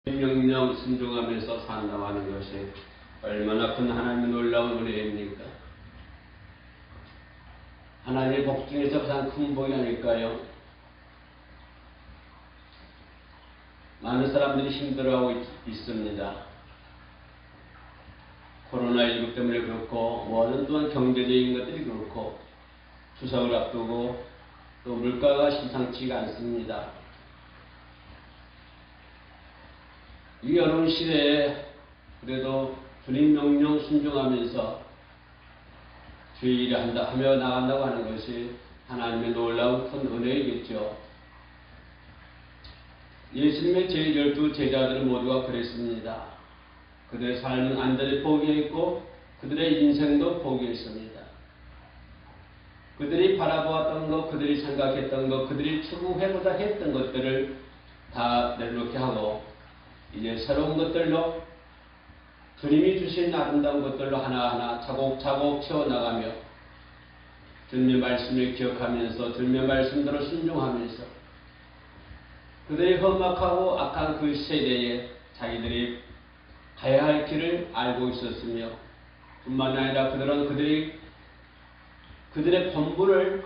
명령 순종하면서 산다고 하는 것이 얼마나 큰 하나님의 놀라운 은혜입니까? 하나님의 복 중에서 가장 큰 복이 아닐까요? 많은 사람들이 힘들어하고 있습니다. 코로나19 때문에 그렇고 모든 또한 경제적인 것들이 그렇고 추석을 앞두고 또 물가가 심상치가 않습니다. 이 어려운 시대에 그래도 주님 명령 순종하면서 주의 일을 하며 나간다고 하는 것이 하나님의 놀라운 큰 은혜이겠죠. 예수님의 제12 제자들은 모두가 그랬습니다. 그들의 삶은 안전히 포기했고 그들의 인생도 포기했습니다. 그들이 바라보았던 것, 그들이 생각했던 것, 그들이 추구해보자 했던 것들을 다 내려놓게 하고 이제 새로운 것들로 주님이 주신 아름다운 것들로 하나하나 차곡차곡 채워나가며 주님의 말씀을 기억하면서 주님의 말씀대로 순종하면서 그들이 험악하고 악한 그 세대에 자기들이 가야 할 길을 알고 있었으며 뿐만 아니라 그들은 그들의 본분을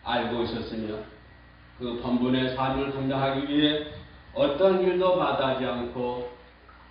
알고 있었으며 그 본분의 삶을 감당하기 위해 어떤 일도 마다하지 않고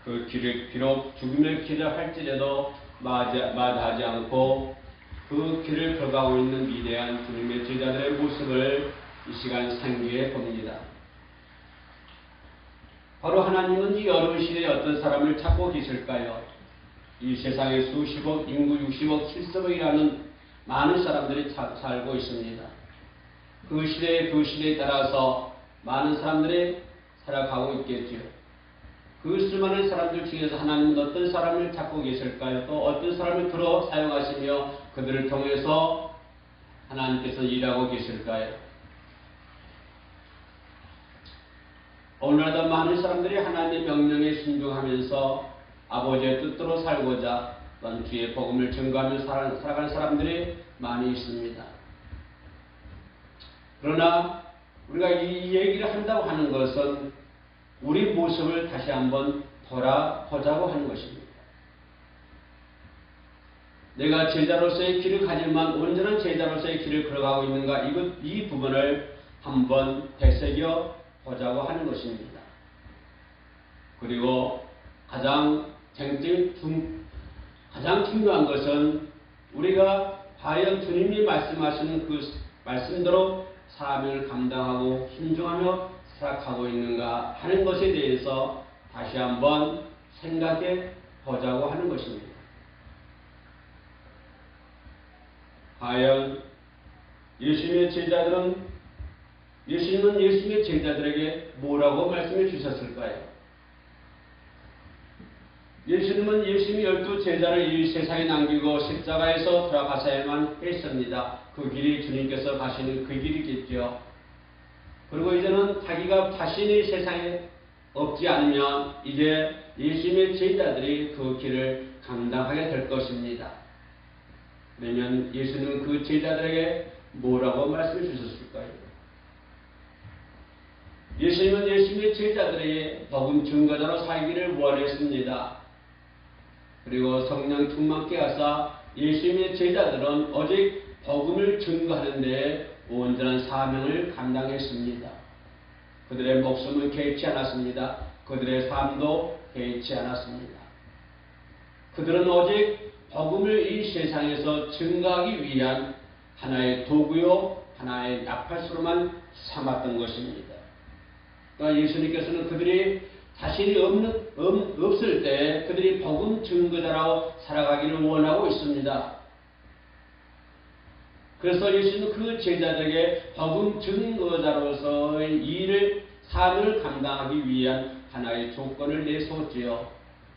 그 길을 비록 죽음의 길을 할지라도 마다하지 않고 그 길을 걸어가고 있는 위대한 주님의 제자들의 모습을 이 시간 상기해 봅니다. 바로 하나님은 이 어려운 시대에 어떤 사람을 찾고 계실까요? 이 세상에 수십억, 인구 60억, 70억이라는 많은 사람들이 살고 있습니다. 그 시대에 따라서 많은 사람들이 살아가고 있겠죠. 그 수많은 사람들 중에서 하나님은 어떤 사람을 찾고 계실까요? 또 어떤 사람을 들어 사용하시며 그들을 통해서 하나님께서 일하고 계실까요? 오늘날도 많은 사람들이 하나님의 명령에 순종하면서 아버지의 뜻대로 살고자 또한 주의 복음을 증거하며 살아가는 사람들이 많이 있습니다. 그러나 우리가 이 얘기를 한다고 하는 것은 우리 모습을 다시 한번 돌아보자고 하는 것입니다. 내가 제자로서의 길을 가지만 온전한 제자로서의 길을 걸어가고 있는가 이 부분을 한번 되새겨 보자고 하는 것입니다. 그리고 가장 중요한 것은 우리가 과연 주님이 말씀하시는 그 말씀대로 사명을 감당하고 순종하며 살아가고 있는가 하는 것에 대해서 다시 한번 생각해 보자고 하는 것입니다. 과연 예수님의 제자들에게 뭐라고 말씀해 주셨을까요? 예수님은 예수님이 12 제자를 이 세상에 남기고 십자가에서 돌아가셔야만 했습니다. 그 길이 주님께서 가시는 그 길이겠죠. 그리고 이제는 자기가 자신이 세상에 없지 않으면 이제 예수님의 제자들이 그 길을 감당하게 될 것입니다. 그러면 예수님은 그 제자들에게 뭐라고 말씀해 주셨을까요? 예수님은 예수님의 제자들에게 복음 증거자로 살기를 원했습니다. 그리고 성령 충만케 하사 예수님의 제자들은 오직 복음을 증거하는 데 온전한 사명을 감당했습니다. 그들의 목숨은 개의치 않았습니다. 그들의 삶도 개의치 않았습니다. 그들은 오직 복음을 이 세상에서 증거하기 위한 하나의 도구요, 하나의 나팔수로만 삼았던 것입니다. 그러니까 예수님께서는 그들이 자신이 없을 때 그들이 복음 증거자로 살아가기를 원하고 있습니다. 그래서 예수님은 그 제자들에게 복음 증거자로서의 사명을 감당하기 위한 하나의 조건을 내세웠지요.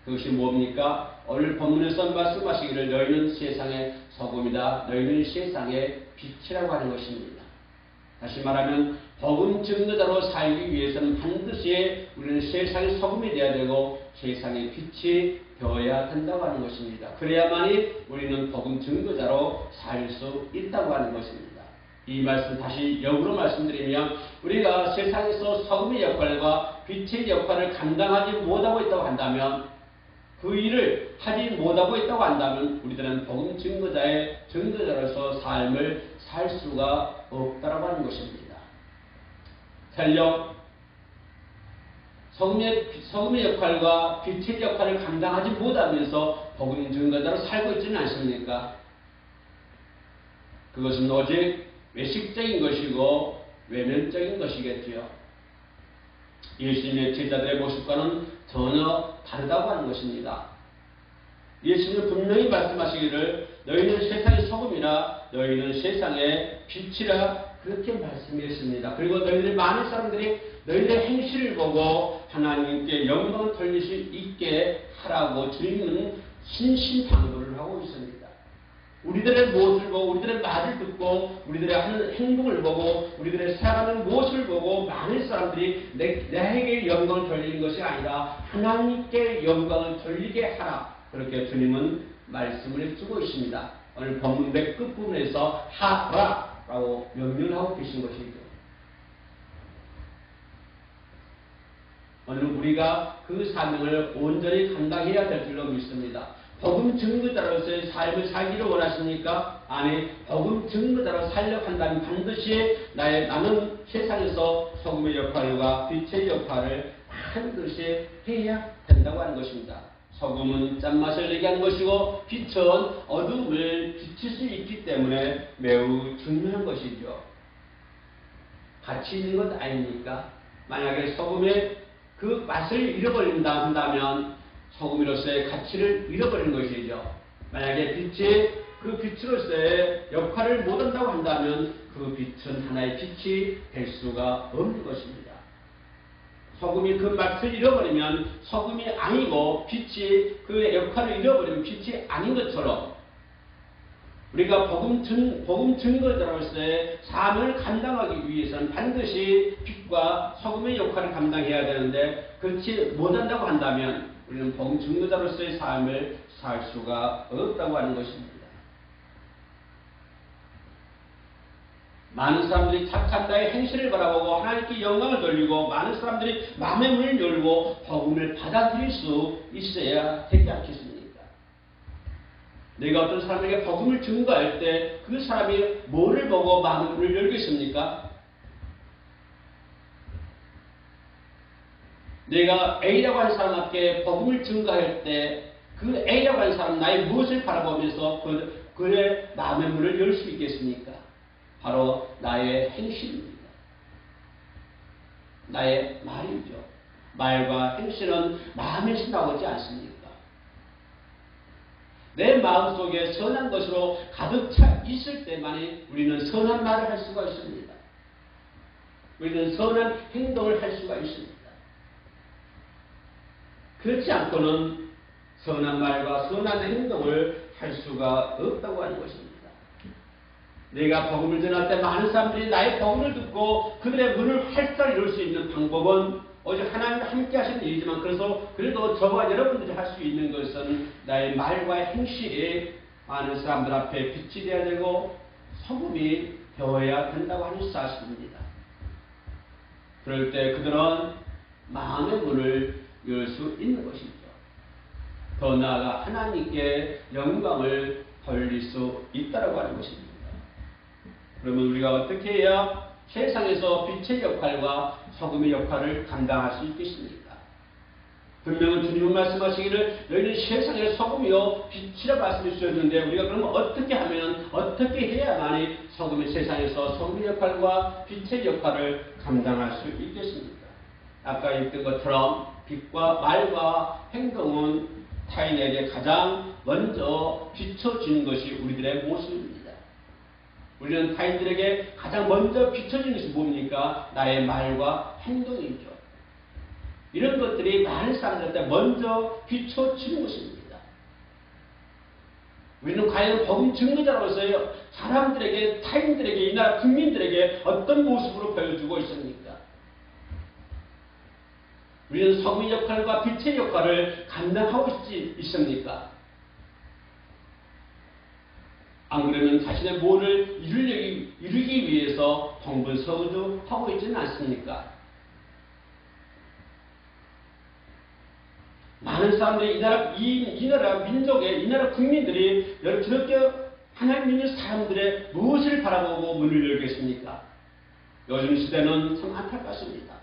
그것이 뭡니까? 오늘 본문에서 말씀하시기를 너희는 세상의 소금이다. 너희는 세상의 빛이라고 하는 것입니다. 다시 말하면 복음 증거자로 살기 위해서는 반드시 우리는 세상의 소금이 되어야 되고 세상의 빛이 되어야 된다고 하는 것입니다. 그래야만이 우리는 복음 증거자로 살 수 있다고 하는 것입니다. 이 말씀 다시 역으로 말씀드리면 우리가 세상에서 소금의 역할과 빛의 역할을 감당하지 못하고 있다고 한다면 그 일을 하지 못하고 있다고 한다면 우리들은 복음 증거자로서 삶을 살 수가 없다라고 하는 것입니다. 설령 소금의 역할과 빛의 역할을 감당하지 못하면서 복음 증거자로 살고 있지는 않습니까? 그것은 오직 외식적인 것이고 외면적인 것이겠지요. 예수님의 제자들의 모습과는 전혀 다르다고 하는 것입니다. 예수님은 분명히 말씀하시기를 너희는 세상의 소금이라 너희는 세상의 빛이라 그렇게 말씀했습니다. 그리고 너희들 많은 사람들이 너희들의 행실을 보고 하나님께 영광을 돌릴 수 있게 하라고 주님은 신신당부를 하고 있습니다. 우리들의 모습을 보고 우리들의 말을 듣고 우리들의 하는 행동을 보고 우리들의 살아가는 모습을 보고 많은 사람들이 내게 영광을 돌리는 것이 아니라 하나님께 영광을 돌리게 하라. 그렇게 주님은 말씀을 해주고 있습니다. 오늘 본문의 끝부분에서 하라라고 명령하고 계신 것이죠. 오늘 우리가 그 사명을 온전히 감당해야 될 줄로 믿습니다. 복음 증거자로서의 삶을 살기를 원하십니까? 아니, 복음 증거자로 살려고 한다면 반드시 나는 세상에서 소금의 역할과 빛의 역할을 반드시 해야 된다고 하는 것입니다. 소금은 짠맛을 내게 하는 것이고 빛은 어둠을 비칠 수 있기 때문에 매우 중요한 것이죠. 가치 있는 것 아닙니까? 만약에 소금의 그 맛을 잃어버린다 한다면 소금으로서의 가치를 잃어버리는 것이죠. 만약에 빛이 그 빛으로서의 역할을 못한다고 한다면 그 빛은 하나의 빛이 될 수가 없는 것입니다. 소금이 그 맛을 잃어버리면 소금이 아니고 빛이 그 역할을 잃어버리면 빛이 아닌 것처럼 우리가 복음 증거자로서의 삶을 감당하기 위해서는 반드시 빛과 소금의 역할을 감당해야 되는데 그렇지 못한다고 한다면 우리는 복음 증거자로서의 삶을 살 수가 없다고 하는 것입니다. 많은 사람들이 착한 나의 행실을 바라보고 하나님께 영광을 돌리고 많은 사람들이 마음의 문을 열고 복음을 받아들일 수 있어야 되지 않겠습니까? 내가 어떤 사람에게 복음을 증거할 때 그 사람이 뭐를 보고 마음의 문을 열겠습니까? 내가 A라고 하는 사람에게 복음을 증거할 때 그 A라고 하는 사람 나의 무엇을 바라보면서 그의 마음의 문을 열 수 있겠습니까? 바로 나의 행실입니다. 나의 말이죠. 말과 행실은 마음에서 나오지 않습니까? 내 마음속에 선한 것으로 가득 차 있을 때만이 우리는 선한 말을 할 수가 있습니다. 우리는 선한 행동을 할 수가 있습니다. 그렇지 않고는 선한 말과 선한 행동을 할 수가 없다고 하는 것입니다. 내가 복음을 전할 때 많은 사람들이 나의 복음을 듣고 그들의 문을 활짝 열 수 있는 방법은 오직 하나님과 함께 하시는 일이지만 그래도 저와 여러분들이 할 수 있는 것은 나의 말과 행실이 많은 사람들 앞에 빛이 되어야 되고 소금이 되어야 된다고 하는 사실입니다. 그럴 때 그들은 마음의 문을 열 수 있는 것이죠. 더 나아가 하나님께 영광을 돌릴 수 있다고 하는 것입니다. 그러면 우리가 어떻게 해야 세상에서 빛의 역할과 소금의 역할을 감당할 수 있겠습니까? 분명히 주님은 말씀하시기를 너희는 세상의 소금이요 빛이라 말씀해 주셨는데 우리가 그러면 어떻게 해야만이 세상에서 소금의 역할과 빛의 역할을 감당할 수 있겠습니까? 아까 읽던 것처럼 빛과 말과 행동은 타인에게 가장 먼저 비춰지는 것이 우리들의 모습입니다. 우리는 타인들에게 가장 먼저 비춰지는 것이 뭡니까? 나의 말과 행동이죠. 이런 것들이 많은 사람들한테 먼저 비춰지는 것입니다. 우리는 과연 복음 증거자로서요 사람들에게, 타인들에게, 이 나라 국민들에게 어떤 모습으로 보여주고 있습니까? 우리는 소금의 역할과 빛의 역할을 감당하고 있습니까? 안 그러면 자신의 뭐를 이루기 위해서 동분서주하고 있지는 않습니까? 많은 사람들이 이 나라 민족의, 이 나라 국민들이 저렇게 하나님 믿는 사람들의 무엇을 바라보고 문을 열겠습니까? 요즘 시대는 참 안타깝습니다.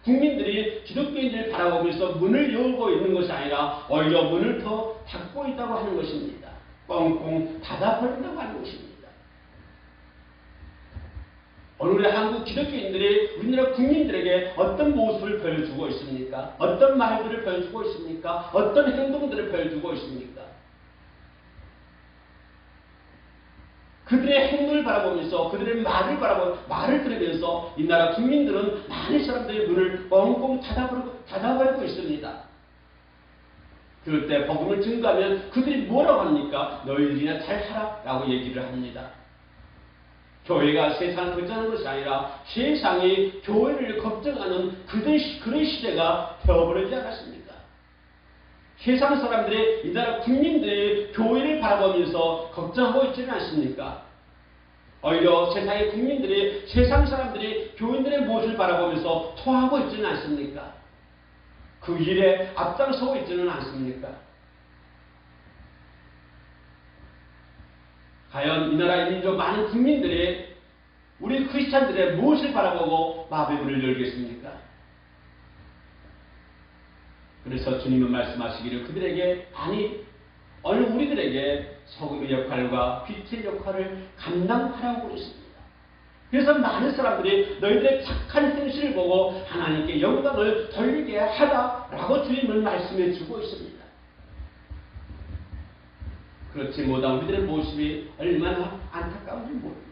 국민들이 기독교인들을 바라보면서 문을 열고 있는 것이 아니라 오히려 문을 더 닫고 있다고 하는 것입니다. 꽁꽁 닫아버린다고 하는 것입니다. 오늘의 한국 기독교인들이 우리나라 국민들에게 어떤 모습을 보여주고 있습니까? 어떤 말들을 보여주고 있습니까? 어떤 행동들을 보여주고 있습니까? 그들의 행동을 바라보면서 그들의 말을 들으면서 이 나라 국민들은 많은 사람들의 문을 꽁꽁 닫아버리고 있습니다. 그럴 때 복음을 증거하면 그들이 뭐라고 합니까? 너희들이나 잘하라 라고 얘기를 합니다. 교회가 세상을 걱정하는 것이 아니라 세상이 교회를 걱정하는 그런 시대가 되어버리지 않았습니까? 세상 사람들이 이 나라 국민들이 교회를 바라보면서 걱정하고 있지는 않습니까? 오히려 세상의 국민들이 세상 사람들이 교인들의 모습을 바라보면서 토하고 있지는 않습니까? 그 일에 앞장서고 있지는 않습니까? 과연 이 나라의 민족 많은 국민들이 우리 크리스찬들의 무엇을 바라보고 마음의 문을 열겠습니까? 그래서 주님은 말씀하시기를 그들에게 오늘 우리들에게 소금의 역할과 빛의 역할을 감당하라고 그랬습니다. 그래서 많은 사람들이 너희들의 착한 행실을 보고 하나님께 영광을 돌리게 하라라고 주님은 말씀해 주고 있습니다. 그렇지 못한 우리들의 모습이 얼마나 안타까운지 모릅니다.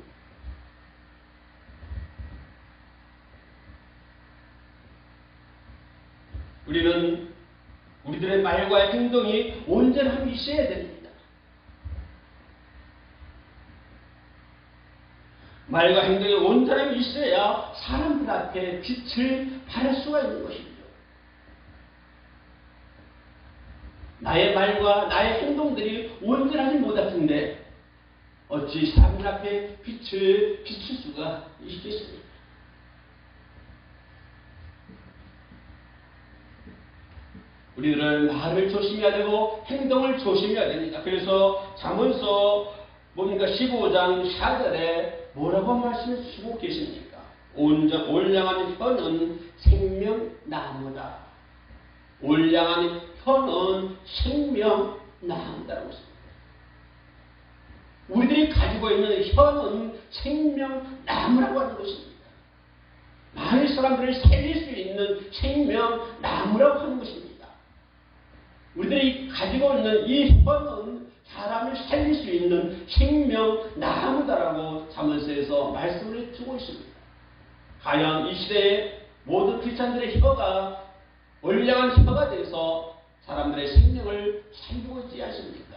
우리는 우리들의 말과 행동이 온전함이 있어야 됩니다. 말과 행동이 온전함이 있어야 사람들 앞에 빛을 발할 수가 있는 것이죠. 나의 말과 나의 행동들이 온전하지 못하던데 어찌 사람들 앞에 빛을 비출 수가 있겠습니까? 우리들은 말을 조심해야 되고 행동을 조심해야 됩니다. 그래서 잠언서 15장 4절에 뭐라고 말씀해 주시고 계십니까? 올량한 혀는 생명나무다. 올량한 혀는 생명나무다라고 했습니다. 우리들이 가지고 있는 혀는 생명나무라고 하는 것입니다. 많은 사람들을 살릴 수 있는 생명나무라고 하는 것입니다. 우리들이 가지고 있는 이 혀는 사람을 살릴 수 있는 생명나무다라고 잠언서에서 말씀을 주고 있습니다. 과연 이 시대에 모든 크리스찬들의 혀가 올량한 혀가 돼서 사람들의 생명을 살리고 있지 않습니까?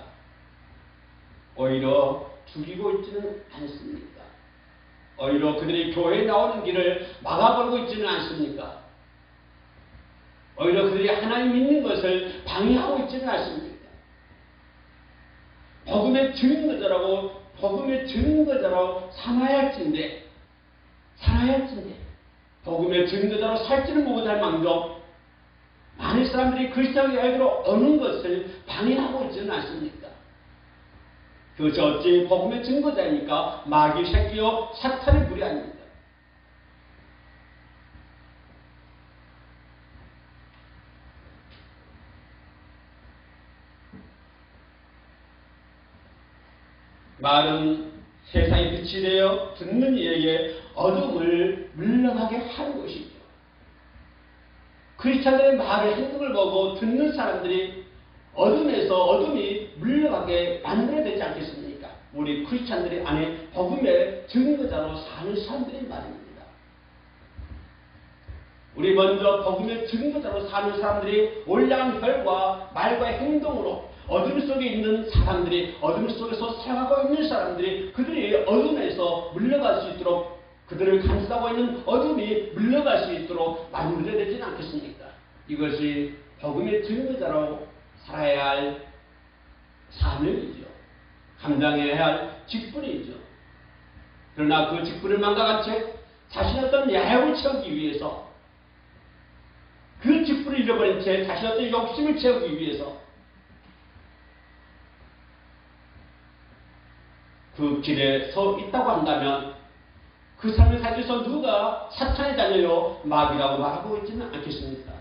오히려 죽이고 있지는 않습니까? 오히려 그들이 교회에 나오는 길을 막아버리고 있지는 않습니까? 오히려 그들이 하나님 믿는 것을 방해하고 있지는 않습니까? 복음의 증거자라고 삼아야 할진데 복음의 증거자로 살지는 못할 망정 많은 사람들이 그리스도의 알기로 오는 것을 방해하고 있지는 않습니까? 그것이 어찌 복음의 증거자입니까? 마귀 새끼요 사탄의 무리 아닙니까? 말은 세상의 빛이 되어 듣는 이에게 어둠을 물러가게 하는 것이죠. 크리스찬들의 말을 행동을 보고 듣는 사람들이 어둠이 물러가게 만들어야 되지 않겠습니까? 우리 크리스찬들의 안에 복음의 증거자로 사는 사람들의 말입니다. 우리 먼저 복음의 증거자로 사는 사람들이 올량한 혈과 말과 행동으로 어둠 속에 있는 사람들이 어둠 속에서 생활하고 있는 사람들이 그들이 어둠에서 물러갈 수 있도록 그들을 감싸고 있는 어둠이 물러갈 수 있도록 만들어야 되지 않겠습니까? 이것이 복음의 증거자로 살아야 할 사명이죠. 감당해야 할 직분이죠. 그러나 그 직분을 망가같이 자신의 어떤 야욕을 채우기 위해서, 그 직분을 잃어버린 채 자신의 어떤 욕심을 채우기 위해서 그 길에 서 있다고 한다면 그 삶의 삶에서 누가 사탄의 자녀요 마귀라고 말하고 있지는 않겠습니까?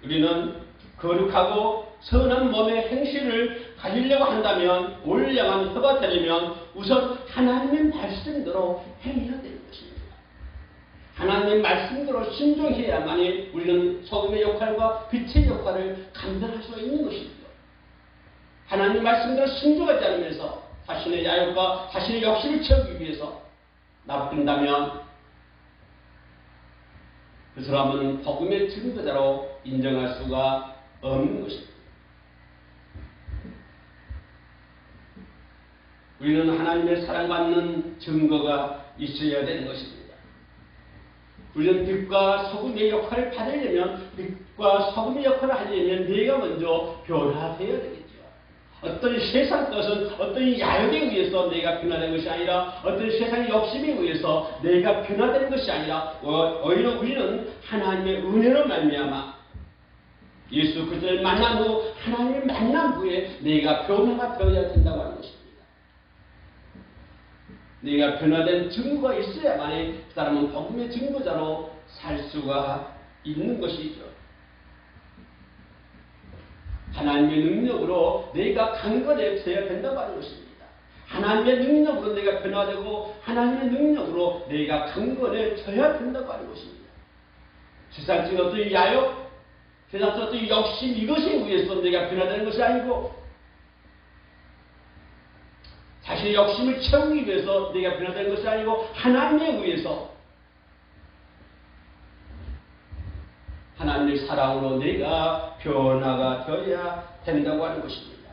우리는 거룩하고 선한 몸의 행실을 가지려고 한다면, 올량한 혀가 되려면 우선 하나님의 말씀대로 행해야 되는 것입니다. 하나님의 말씀대로 순종해야만이 우리는 소금의 역할과 빛의 역할을 감당할 수 있는 것입니다. 하나님의 말씀대로 순종하지 않으면서 자신의 야욕과 자신의 욕심을 채우기 위해서 나쁜다면 그 사람은 복음의 증거자로 인정할 수가 없는 것입니다. 우리는 하나님의 사랑받는 증거가 있어야 되는 것입니다. 우리는 빛과 소금의 역할을 받으려면, 빛과 소금의 역할을 하려면 내가 먼저 변화되어야 되겠죠. 어떤 세상 것은 어떤 야욕에 의해서 내가 변화되는 것이 아니라, 어떤 세상의 욕심에 의해서 내가 변화되는 것이 아니라, 오히려 우리는 하나님의 은혜로 말미암아 예수 그리스도를 만난 후, 하나님을 만난 후에 내가 변화가 되어야 된다고 하는 것입니다. 내가 변화된 증거가 있어야만이 그 사람은 복음의 증거자로 살 수가 있는 것이죠. 하나님의 능력으로 내가 강건해져야 된다고 하는 것입니다. 하나님의 능력으로 내가 변화되고 하나님의 능력으로 내가 강건해져야 된다고 하는 것입니다. 세상적인 어떤 야욕, 세상적인 어떤 욕심, 이것에 의해서 내가 변화되는 것이 아니고, 자신의 욕심을 채우기 위해서 내가 변화되는 것이 아니고, 하나님에 의해서, 하나님의 사랑으로 내가 변화가 되어야 된다고 하는 것입니다.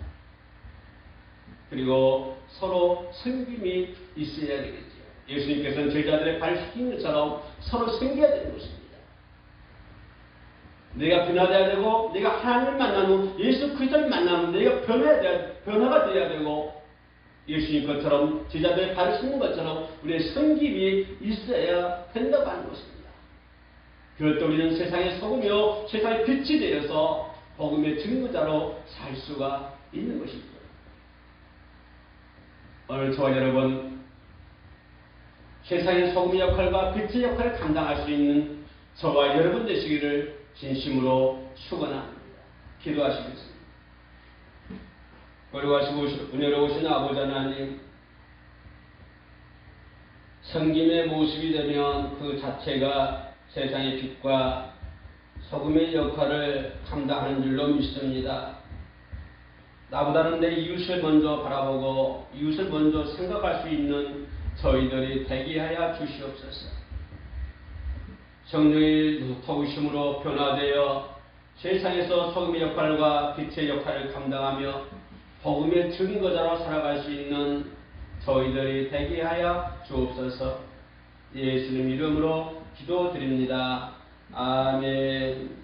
그리고 서로 섬김이 있어야 되겠죠. 예수님께서는 제자들의 발을 씻긴 것처럼 서로 섬겨야 되는 것입니다. 내가 변화되어야 되고, 내가 하나님을 만난 후 예수 그리스도를 만나면 내가 변화가 되어야 되고, 예수님 것처럼 제자들의 발을 씻는 것처럼 우리의 섬김이 있어야 된다고 하는 것입니다. 그것도 우리는 세상의 소금이요 세상의 빛이 되어서 복음의 증거자로 살 수가 있는 것입니다. 오늘 저와 여러분, 세상의 소금의 역할과 빛의 역할을 감당할 수 있는 저와 여러분 되시기를 진심으로 축원합니다. 기도하시겠습니다. 거룩하시고 은혜로우신 아버지 하나님, 섬김의 모습이 되면 그 자체가 세상의 빛과 소금의 역할을 감당하는 줄로 믿습니다. 나보다는 내 이웃을 먼저 바라보고 이웃을 먼저 생각할 수 있는 저희들이 되게 하여 주시옵소서. 성령의 도우심으로 변화되어 세상에서 소금의 역할과 빛의 역할을 감당하며 복음의 증거자로 살아갈 수 있는 저희들이 되게 하여 주옵소서. 예수님 이름으로 기도드립니다. 아멘.